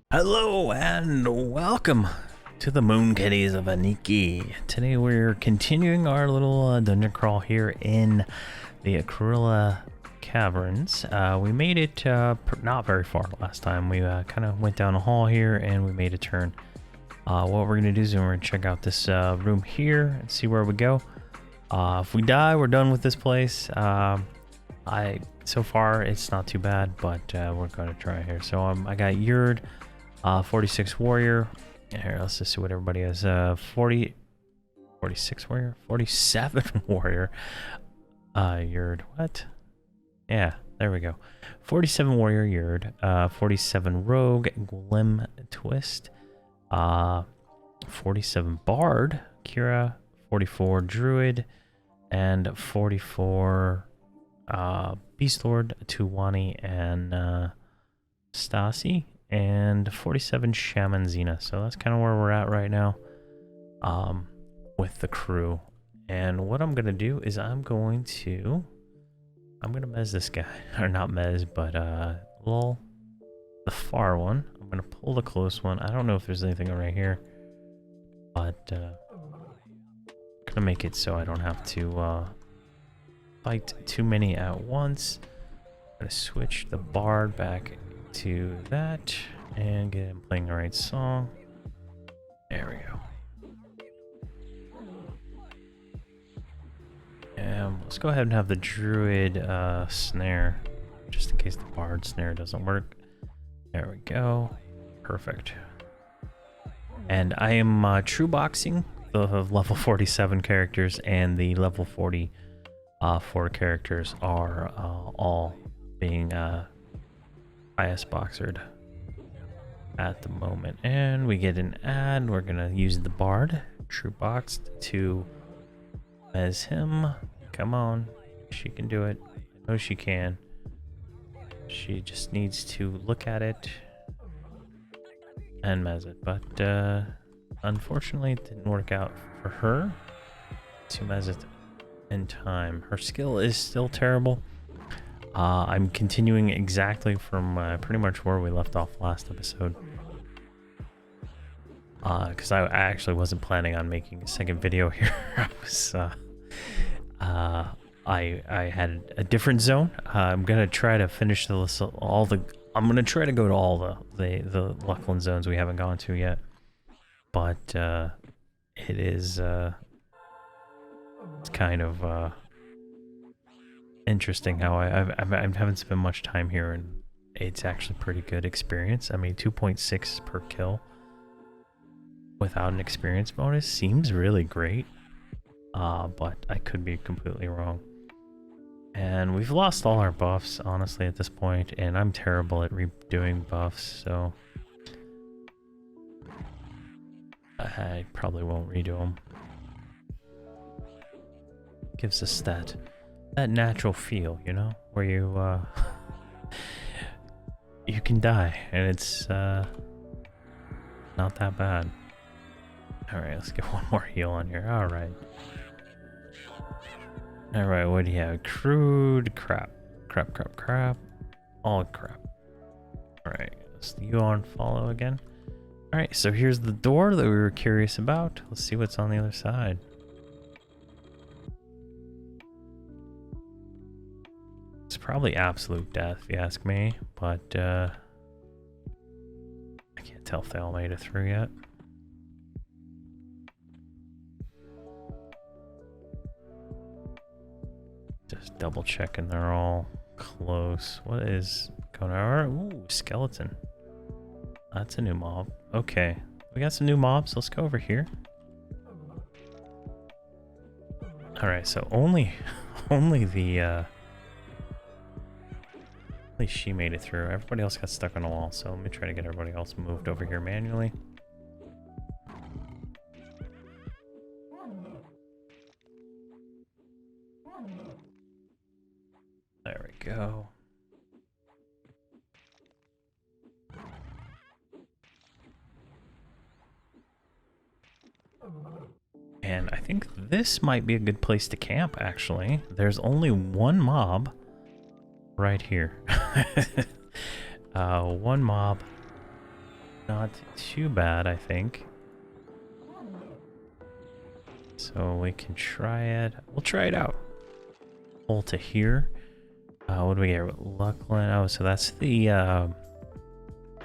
Hello and welcome to the Moon Kitties of Aniki. Today we're continuing our little dungeon crawl here in the Aquila Caverns. We made it not very far last time. We kind of went down a hall here and we made a turn. What we're going to do is we're going to check out this room here and see where we go. If we die, we're done with this place. So far it's not too bad, but we're going to try here. So I got Yurd. 46 warrior. Here, let's just see what everybody has. 46 warrior, 47 warrior. Yurd, what? Yeah, there we go. 47 warrior Yurd. 47 rogue Glim Twist. 47 bard Kira. 44 druid, and 44 beast lord Tuwani and Stasi. And 47 Shaman Xena. So that's kind of where we're at right now with the crew. And what I'm going to do is I'm going to mez this guy. Or not mez, but the far one. I'm going to pull the close one. I don't know if there's anything right here. But I'm going to make it so I don't have to fight too many at once. I'm going to switch the bard back to that and get him playing the right song. There we go. And let's go ahead and have the druid snare, just in case the bard snare doesn't work. There we go. Perfect. And I am true boxing the level 47 characters, and the level 44 characters are all being IS boxered at the moment. And we get an ad. We're gonna use the bard true boxed to mez him. Come on, she can do it. I know she can. She just needs to look at it and mez it, but unfortunately it didn't work out for her to mez it in time. Her skill is still terrible. I'm continuing exactly from pretty much where we left off last episode. Because I actually wasn't planning on making a second video here. I had a different zone. I'm gonna try to finish I'm gonna try to go to all the Luckland zones we haven't gone to yet. But it is it's kind of interesting how I haven't spent much time here, and it's actually pretty good experience. I mean, 2.6 per kill without an experience bonus seems really great, but I could be completely wrong. And we've lost all our buffs, honestly, at this point, and I'm terrible at redoing buffs, so I probably won't redo them. Gives us that natural feel, you know, where you you can die and it's not that bad. All right, let's get one more heal on here. All right, what do you have? Crude crap, all crap. All right, let's you on follow again. All right, so here's the door that we were curious about. Let's see what's on the other side. It's probably absolute death, if you ask me, but I can't tell if they all made it through yet. Just double checking they're all close. What is going on? Ooh, skeleton. That's a new mob. Okay, we got some new mobs. Let's go over here. All right, so only the at least she made it through. Everybody else got stuck on a wall, so let me try to get everybody else moved over here manually. There we go. And I think this might be a good place to camp, actually. There's only one mob right here. One mob. Not too bad, I think. So we can try it. We'll try it out. Pull to here. What do we get? Luckland. Oh, so that's the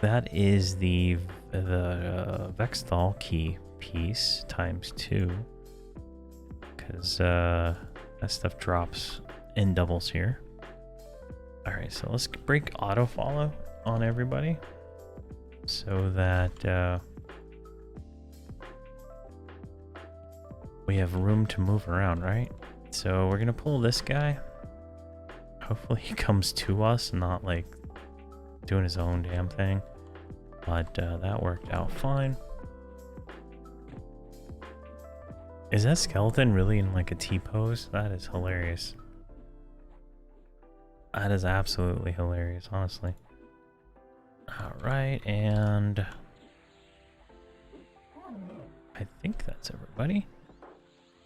that is the Vexthal key piece times 2. Because that stuff drops in doubles here. Alright, so let's break auto follow on everybody. So that we have room to move around, right? So we're gonna pull this guy. Hopefully he comes to us, not like doing his own damn thing. But that worked out fine. Is that skeleton really in like a T-pose? That is hilarious. That is absolutely hilarious, honestly. Alright, and I think that's everybody.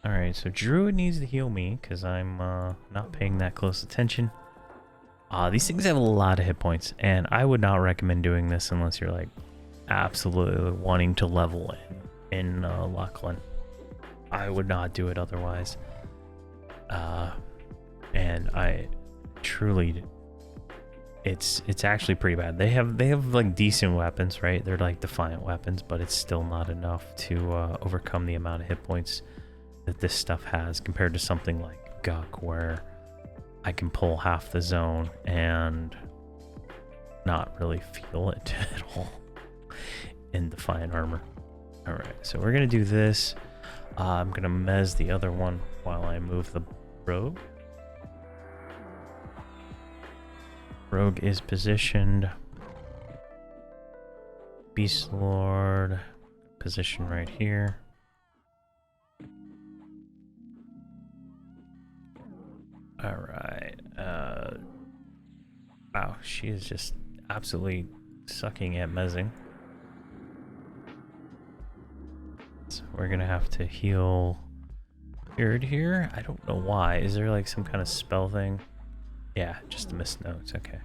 Alright, so Druid needs to heal me because I'm not paying that close attention. These things have a lot of hit points, and I would not recommend doing this unless you're like absolutely wanting to level in Luckland. I would not do it otherwise. And I truly, it's actually pretty bad. They have like decent weapons, right? They're like defiant weapons, but it's still not enough to overcome the amount of hit points that this stuff has compared to something like Guck, where I can pull half the zone and not really feel it at all in defiant armor. All right, so we're gonna do this. I'm gonna mez the other one while I move the rogue. Rogue is positioned. Beast Lord position right here. All right. Wow, she is just absolutely sucking at mezzing. So we're gonna have to heal Beard here. I don't know why. Is there like some kind of spell thing? Yeah, just the missed notes. Okay.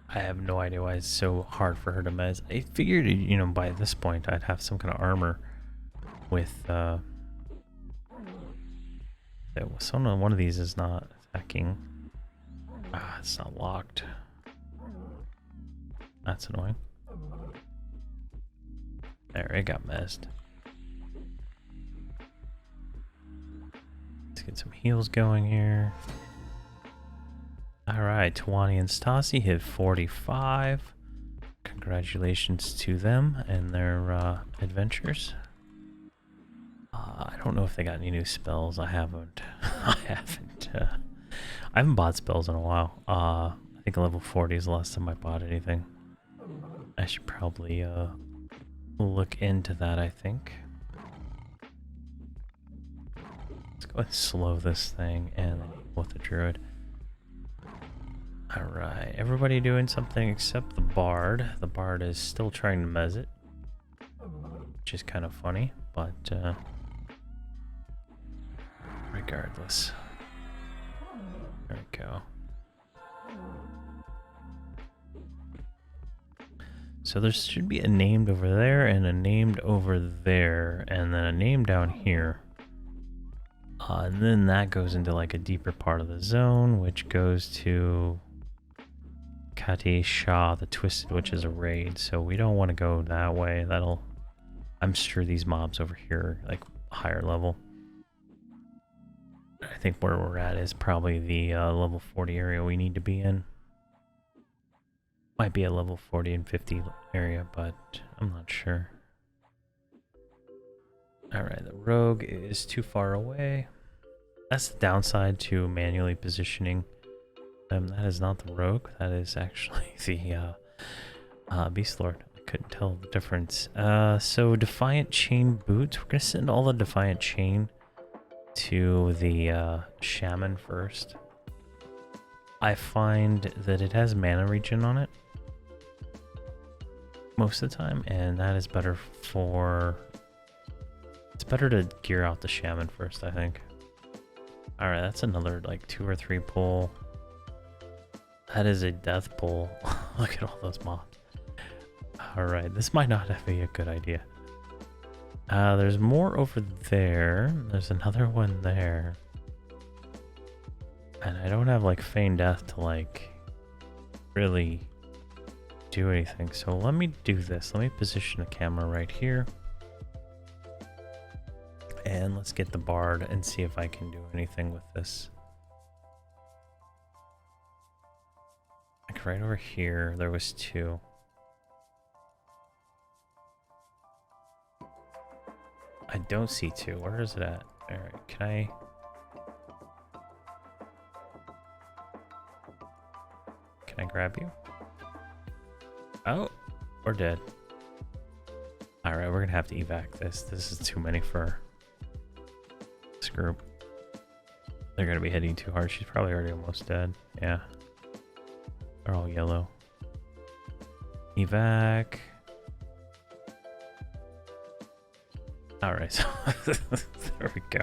I have no idea why it's so hard for her to mez. I figured, you know, by this point I'd have some kind of armor with one of these is not attacking. It's not locked. That's annoying. There, it got messed. Let's get some heals going here. Alright, Tawani and Stasi hit 45. Congratulations to them and their adventures. I don't know if they got any new spells. I haven't. I haven't bought spells in a while. I think level 40 is the last time I bought anything. I should probably look into that, I think. Let's go ahead and slow this thing and with the druid. Alright, everybody doing something except the bard. The bard is still trying to mez it, which is kind of funny, but regardless. There we go. So there should be a named over there and a named over there and then a name down here. And then that goes into like a deeper part of the zone, which goes to Kati Shah, the Twisted, which is a raid. So we don't want to go that way. I'm sure these mobs over here are like higher level. I think where we're at is probably the level 40 area we need to be in. Might be a level 40 and 50 area, but I'm not sure. Alright, the rogue is too far away. That's the downside to manually positioning them. That is not the rogue. That is actually the Beast Lord. I couldn't tell the difference. So Defiant Chain Boots. We're going to send all the Defiant Chain to the Shaman first. I find that it has mana regen on it most of the time, and that is better for... It's better to gear out the Shaman first, I think. Alright, that's another like 2 or 3 pull. That is a death pull. Look at all those mobs. Alright, this might not be a good idea. There's more over there. There's another one there. And I don't have like feign death to like really do anything. So let me do this. Let me position the camera right here. And let's get the bard and see if I can do anything with this. Like right over here, there was 2. I don't see 2. Where is it at? Alright, can I grab you? Oh, we're dead. Alright, we're gonna have to evac this. This is too many for this group. They're gonna be hitting too hard. She's probably already almost dead. Yeah. They're all yellow. Evac. Alright, so there we go.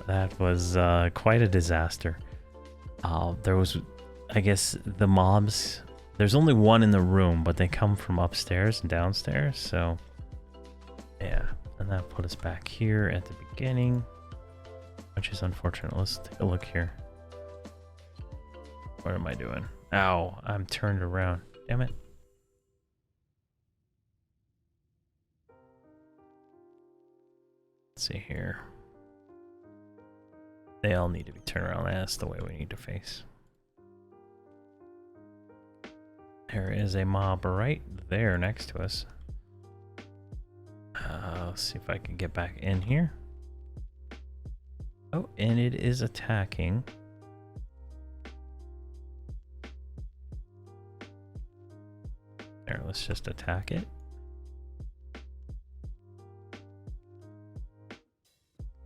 That was quite a disaster. There was, I guess, the mobs. There's only one in the room, but they come from upstairs and downstairs, so yeah. And that put us back here at the beginning, which is unfortunate. Let's take a look here. What am I doing? Ow, I'm turned around. Damn it. Let's see here. They all need to be turned around. That's the way we need to face. There is a mob right there next to us. Let's see if I can get back in here. Oh, and it is attacking. There, let's just attack it.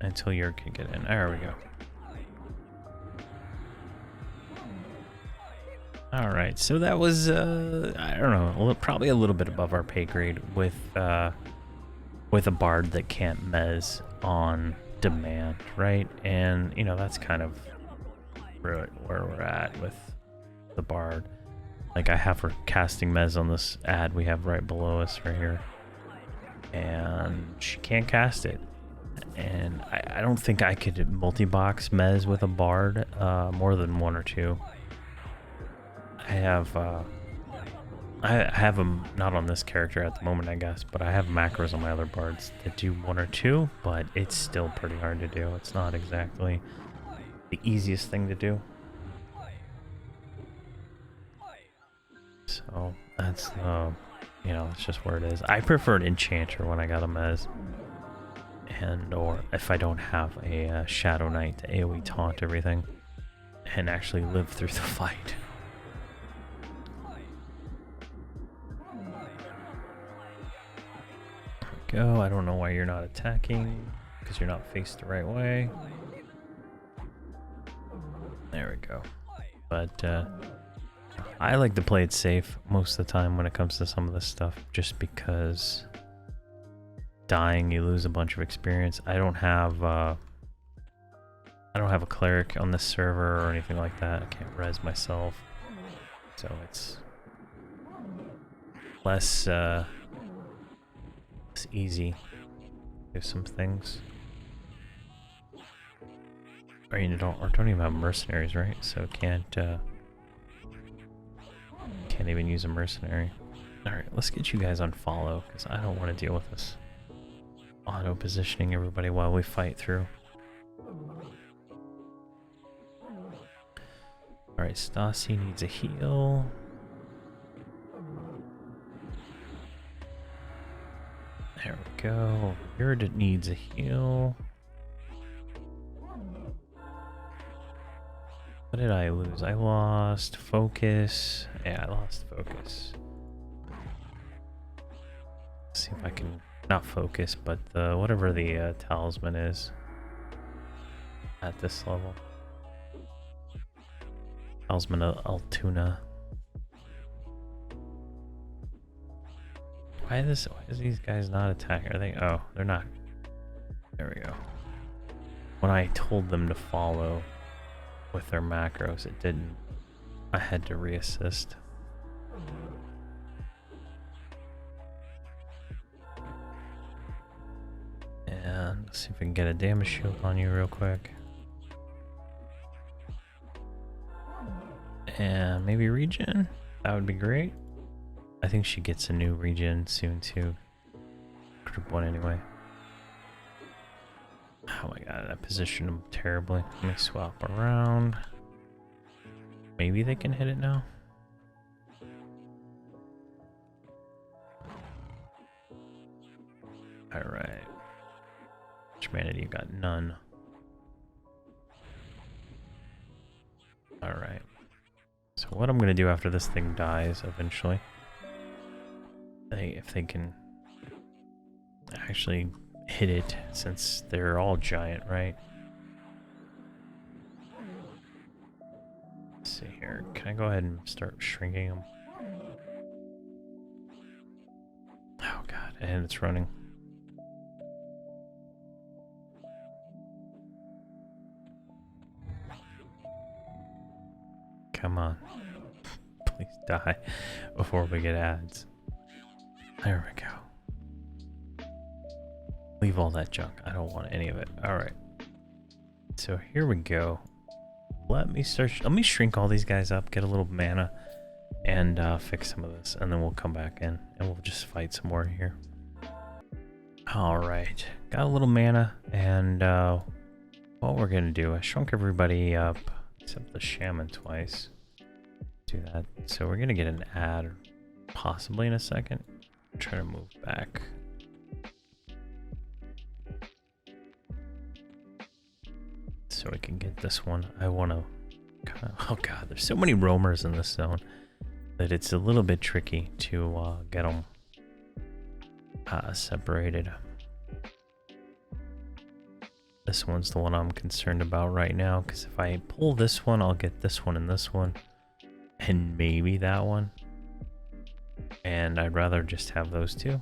Until you can get in. There we go. Alright, so that was, I don't know, probably a little bit above our pay grade with a bard that can't mez on demand, right? And, you know, that's kind of where we're at with the bard. Like, I have her casting mez on this ad we have right below us right here. And she can't cast it. And I don't think I could multi-box mez with a bard more than 1 or 2. I have them not on this character at the moment, I guess, but I have macros on my other bards that do 1 or 2, but it's still pretty hard to do. It's not exactly the easiest thing to do. So that's you know, it's just where it is. I preferred Enchanter when I got a mez. And or if I don't have a Shadow Knight to AoE taunt everything and actually live through the fight. There we go. I don't know why you're not attacking, because you're not faced the right way. There we go. But I like to play it safe most of the time when it comes to some of this stuff, just because dying, you lose a bunch of experience. I don't have a cleric on this server or anything like that. I can't res myself, so it's less easy. There's some things. Or you don't even have mercenaries, right? So can't even use a mercenary. All right, let's get you guys on follow, because I don't want to deal with this auto positioning everybody while we fight through. Alright, Stassi needs a heal. There we go. Yurd needs a heal. What did I lose? I lost focus. Yeah, I lost focus. Let's see if I can not focus, but whatever the talisman is at this level. Talisman Altoona. Why is these guys not attacking? Are they? Oh, they're not. There we go. When I told them to follow, with their macros. It didn't. I had to reassist. And let's see if we can get a damage shield on you real quick. And maybe regen? That would be great. I think she gets a new regen soon too. Group 1 anyway. Oh my god, I positioned them terribly. Let me swap around. Maybe they can hit it now. Alright. Which mana do you got? None. Alright. So what I'm gonna do after this thing dies eventually, if they can actually hit it, since they're all giant, right? Let's see here. Can I go ahead and start shrinking them? Oh god, and it's running. Come on. Please die before we get ads. There we go. Leave all that junk. I don't want any of it. Alright. So here we go. Let me shrink all these guys up, get a little mana, and fix some of this, and then we'll come back in and we'll just fight some more here. Alright. Got a little mana, and what we're gonna do, I shrunk everybody up except the shaman twice. Do that. So we're gonna get an ad possibly in a second. Try to move back. So we can get this one. I want to kind of, oh god, there's so many roamers in this zone that it's a little bit tricky to get them separated. This one's the one I'm concerned about right now, because if I pull this one, I'll get this one and this one, and maybe that one. And I'd rather just have those two.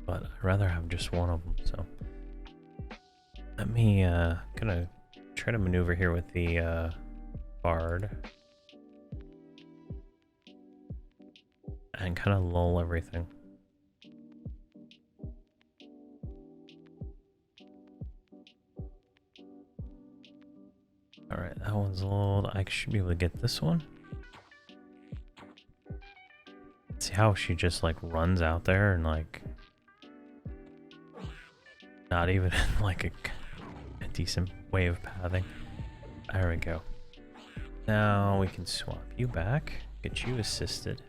But I'd rather have just one of them, so. Let me, gonna try to maneuver here with the, bard. And kind of lull everything. Alright, that one's lulled. I should be able to get this one. See how she just like runs out there and like not even in like a decent way of pathing. There we go. Now we can swap you back, get you assisted,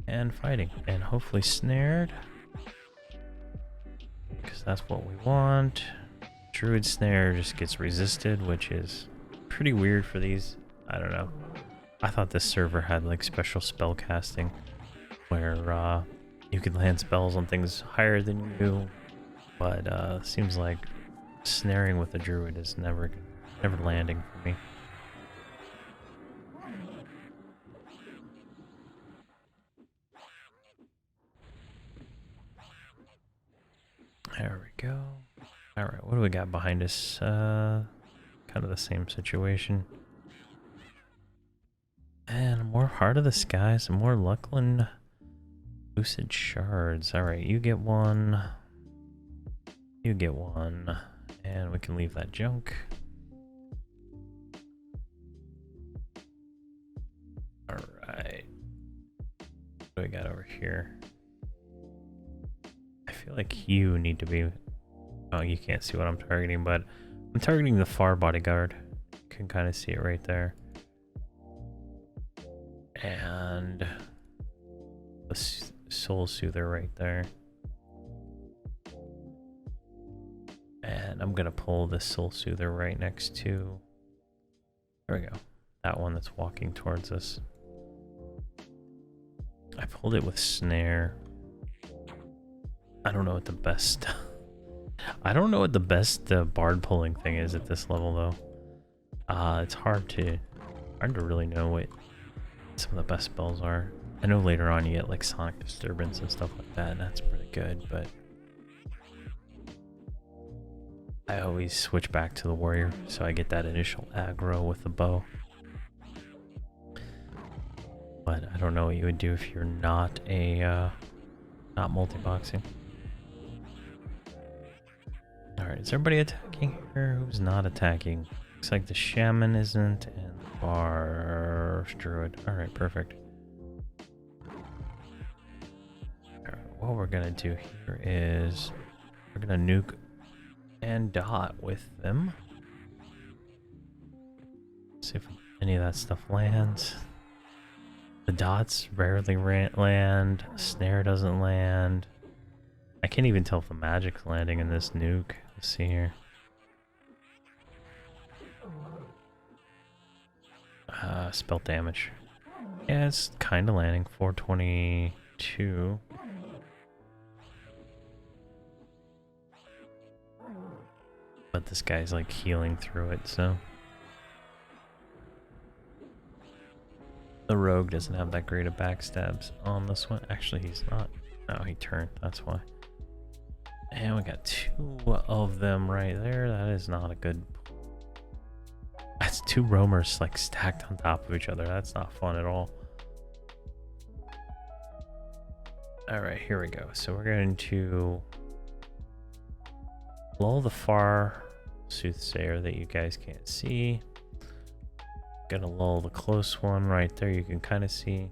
and fighting, and hopefully snared, because that's what we want. Druid snare just gets resisted, which is pretty weird for these. I don't know. I thought this server had like special spell casting where you could land spells on things higher than you, but seems like snaring with a druid is never landing for me. There we go. Alright, what do we got behind us? Kind of the same situation. And more Heart of the Sky, some more Luckland Lucid Shards. Alright, you get one. You get one. And we can leave that junk. Alright. What do we got over here? I feel like you need to be... Oh, you can't see what I'm targeting, but I'm targeting the far bodyguard. You can kind of see it right there. And the soul soother right there. And I'm gonna pull the soul soother right next to, there we go, that one that's walking towards us. I pulled it with snare. I don't know what the best I don't know what the best bard pulling thing is at this level though. It's hard to really know what some of the best spells are. I know later on you get like Sonic Disturbance and stuff like that, and that's pretty good, but I always switch back to the warrior, so I get that initial aggro with the bow. But I don't know what you would do if you're not not multi-boxing. Alright, is everybody attacking here? Who's not attacking? Looks like the shaman isn't, and the bar druid. Alright, perfect. Alright, what we're gonna do here is we're gonna nuke and dot with them. See if any of that stuff lands. The dots rarely land. Snare doesn't land. I can't even tell if the magic's landing in this nuke. Let's see here. Spell damage. Yeah, it's kind of landing. 422. But this guy's like healing through it, so. The rogue doesn't have that great of backstabs on this one. Actually, he's not. No, he turned. That's why. And we got 2 of them right there. That is not a good... That's 2 roamers like stacked on top of each other. That's not fun at all. Alright, here we go. So we're going to lull the far soothsayer that you guys can't see. Gonna lull the close one right there, you can kind of see.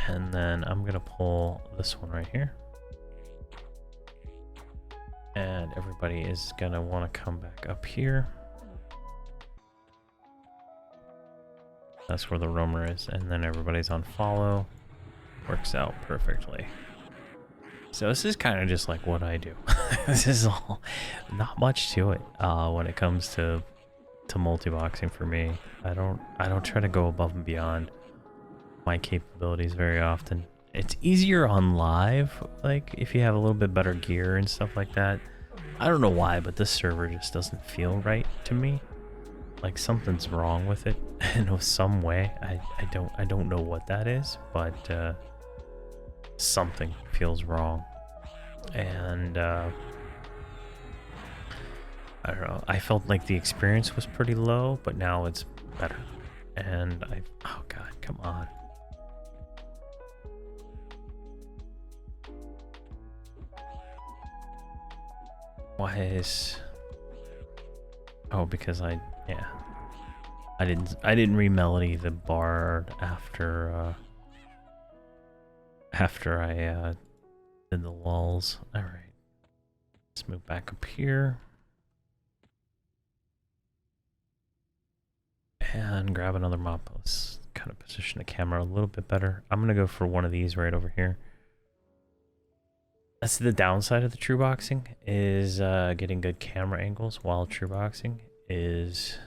And then I'm gonna pull this one right here. And everybody is gonna want to come back up here. That's where the roamer is, and then everybody's on follow. Works out perfectly. So this is kind of just like what I do. This is all, not much to it when it comes to multi-boxing for me. I don't try to go above and beyond my capabilities very often. It's easier on live, like if you have a little bit better gear and stuff like that. I don't know why, but this server just doesn't feel right to me. Like something's wrong with it in some way. I don't know what that is, but something feels wrong. And I don't know, I felt like the experience was pretty low, but now it's better. And oh god, come on. Why is... Oh, because I didn't re-melody the bard after I did the lulls. Alright. Let's move back up here. And grab another mop. Let's kind of position the camera a little bit better. I'm gonna go for one of these right over here. That's the downside of the true boxing, is getting good camera angles while true boxing is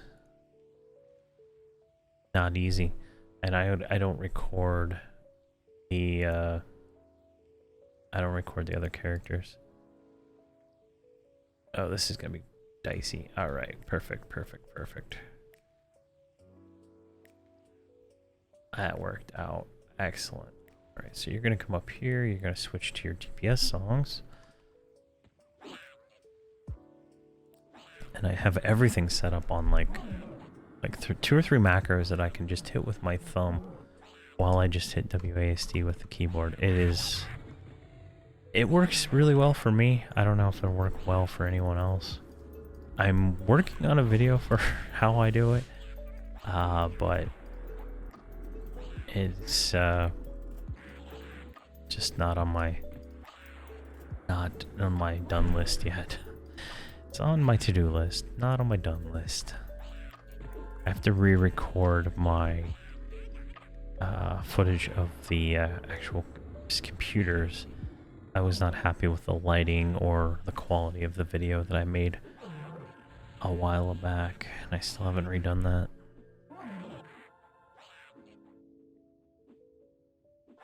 not easy. And I don't record the other characters. Oh, this is gonna be dicey. All right, perfect. That worked out. Excellent. All right, so you're going to come up here. You're going to switch to your DPS songs. And I have everything set up on like 2 or 3 macros that I can just hit with my thumb while I just hit WASD with the keyboard. It works really well for me. I don't know if it'll work well for anyone else. I'm working on a video for how I do it. But it's just not on my done list yet. It's on my to-do list, not on my done list. I have to re-record my footage of the actual computers. I was not happy with the lighting or the quality of the video that I made a while back, and I still haven't redone that.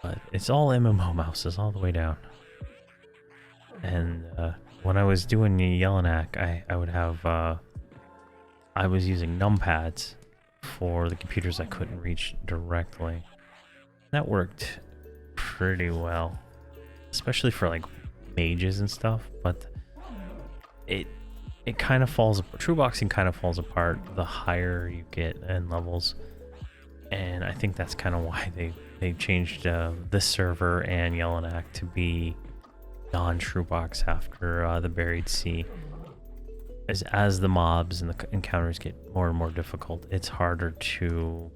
But it's all MMO mouses all the way down. And when I was doing the Jelinek, I would have... I was using numpads for the computers I couldn't reach directly. That worked pretty well. Especially for like mages and stuff, but it kind of falls. True boxing kind of falls apart the higher you get in levels, and I think that's kind of why they changed this server and Yellowknack to be non-true box after the Buried Sea. As the mobs and the encounters get more and more difficult, it's harder to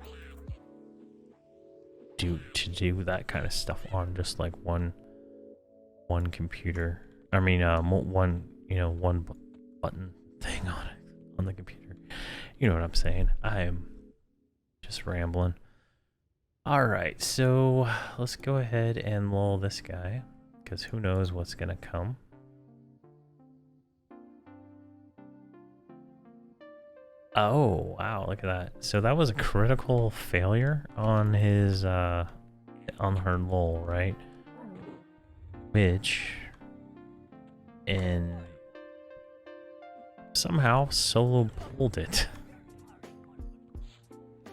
do that kind of stuff on just like one computer. I mean, one button thing on the computer. You know what I'm saying? I am just rambling. All right, so let's go ahead and lull this guy, because who knows what's gonna come. Oh, wow, look at that. So that was a critical failure on his, on her lull, right? Which, and somehow Solo pulled it.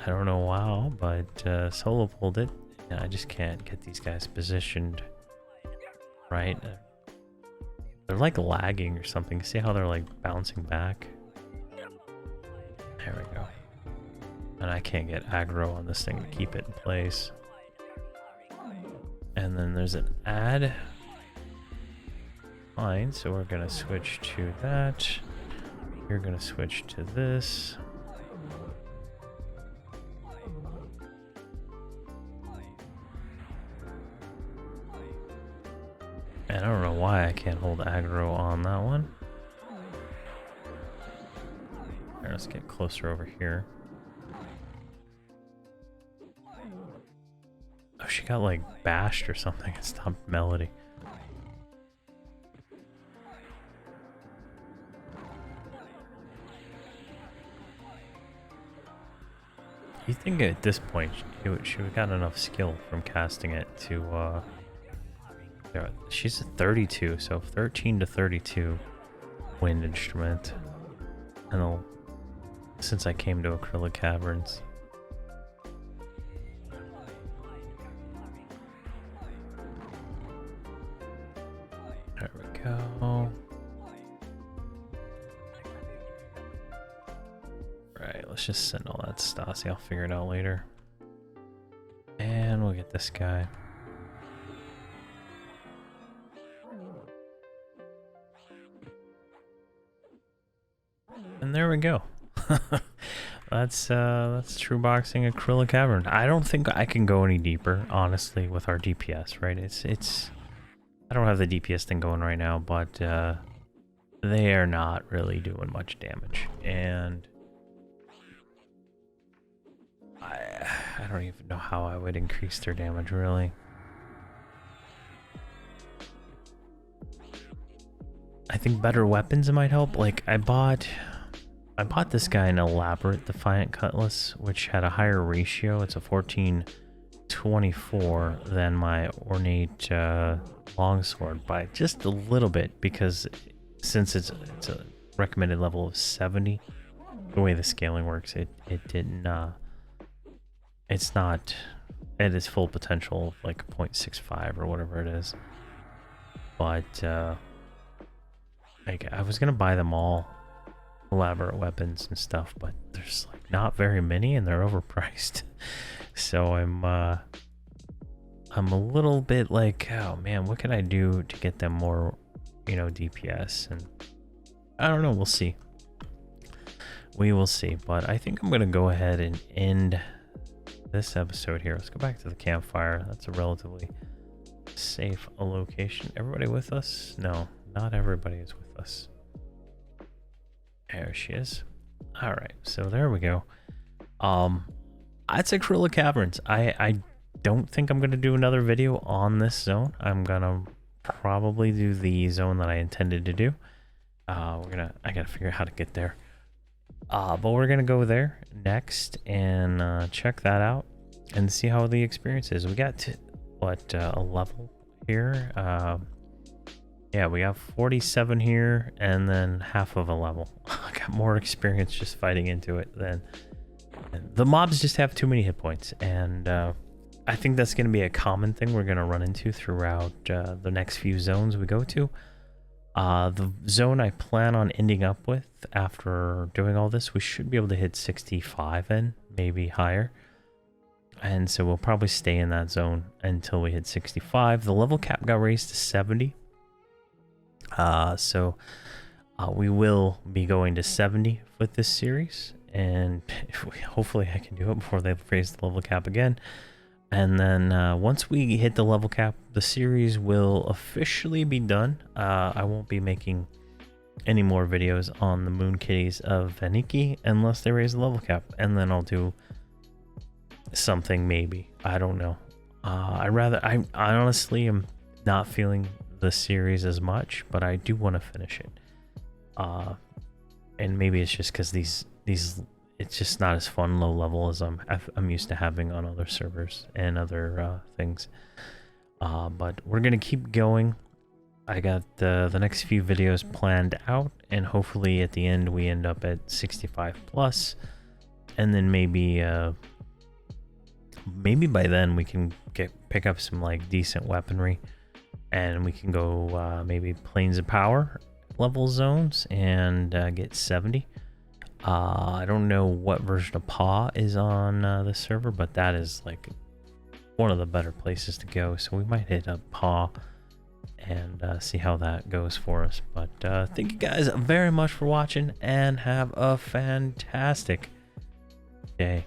I don't know how, but Solo pulled it. And I just can't get these guys positioned right. They're like lagging or something. See how they're like bouncing back? There we go. And I can't get aggro on this thing to keep it in place. And then there's an add. Fine, so we're gonna switch to that. You're gonna switch to this. And I don't know why I can't hold aggro on that one. Right, let's get closer over here. Oh, she got like bashed or something and stopped Melody. You think at this point she would have gotten enough skill from casting it to she's a 32, so 13 to 32 wind instrument. And since I came to Acrylic Caverns. There we go. Right, let's just send all that Stasi. I'll figure it out later. And we'll get this guy. And there we go. That's true boxing Acrylic Cavern. I don't think I can go any deeper, honestly, with our DPS, right? It's I don't have the DPS thing going right now, but they are not really doing much damage. And I don't even know how I would increase their damage, really. I think better weapons might help. Like, I bought this guy an elaborate Defiant Cutlass, which had a higher ratio. It's a 1424 than my ornate longsword by just a little bit, because since it's a recommended level of 70, the way the scaling works, it didn't it's not at its full potential, like 0.65 or whatever it is. But like, I was gonna buy them all, elaborate weapons and stuff, but there's like not very many and they're overpriced. So I'm a little bit like, oh man, what can I do to get them more, DPS? And I don't know, we'll see. We will see, but I think I'm gonna go ahead and end this episode here. Let's go back to the campfire. That's a relatively safe location. Everybody with us? No, not everybody is with us. There she is. All right, so there we go. It's Acrylic Caverns. I don't think I'm gonna do another video on this zone. I'm gonna probably do the zone that I intended to do. I gotta figure out how to get there. But we're gonna go there next and check that out and see how the experience is. We got to, a level here. Yeah, we got 47 here and then half of a level. I got more experience just fighting into it than the mobs. Just have too many hit points, and I think that's going to be a common thing we're going to run into throughout the next few zones we go to. The zone I plan on ending up with after doing all this, we should be able to hit 65 in, maybe higher. And so we'll probably stay in that zone until we hit 65. The level cap got raised to 70. So we will be going to 70 with this series. And hopefully I can do it before they raise the level cap again. And then once we hit the level cap, the series will officially be done. I won't be making any more videos on the Moon Kitties of Verant unless they raise the level cap. And then I'll do something maybe. I don't know. I honestly am not feeling the series as much, but I do want to finish it. And maybe it's just because these it's just not as fun low level as I'm used to having on other servers and other things. But we're gonna keep going. I got the next few videos planned out, and hopefully at the end we end up at 65 plus, and then maybe by then we can pick up some like decent weaponry, and we can go maybe Planes of Power level zones and get 70. I don't know what version of PAW is on the server, but that is like one of the better places to go. So we might hit up PAW and see how that goes for us. But thank you guys very much for watching, and have a fantastic day.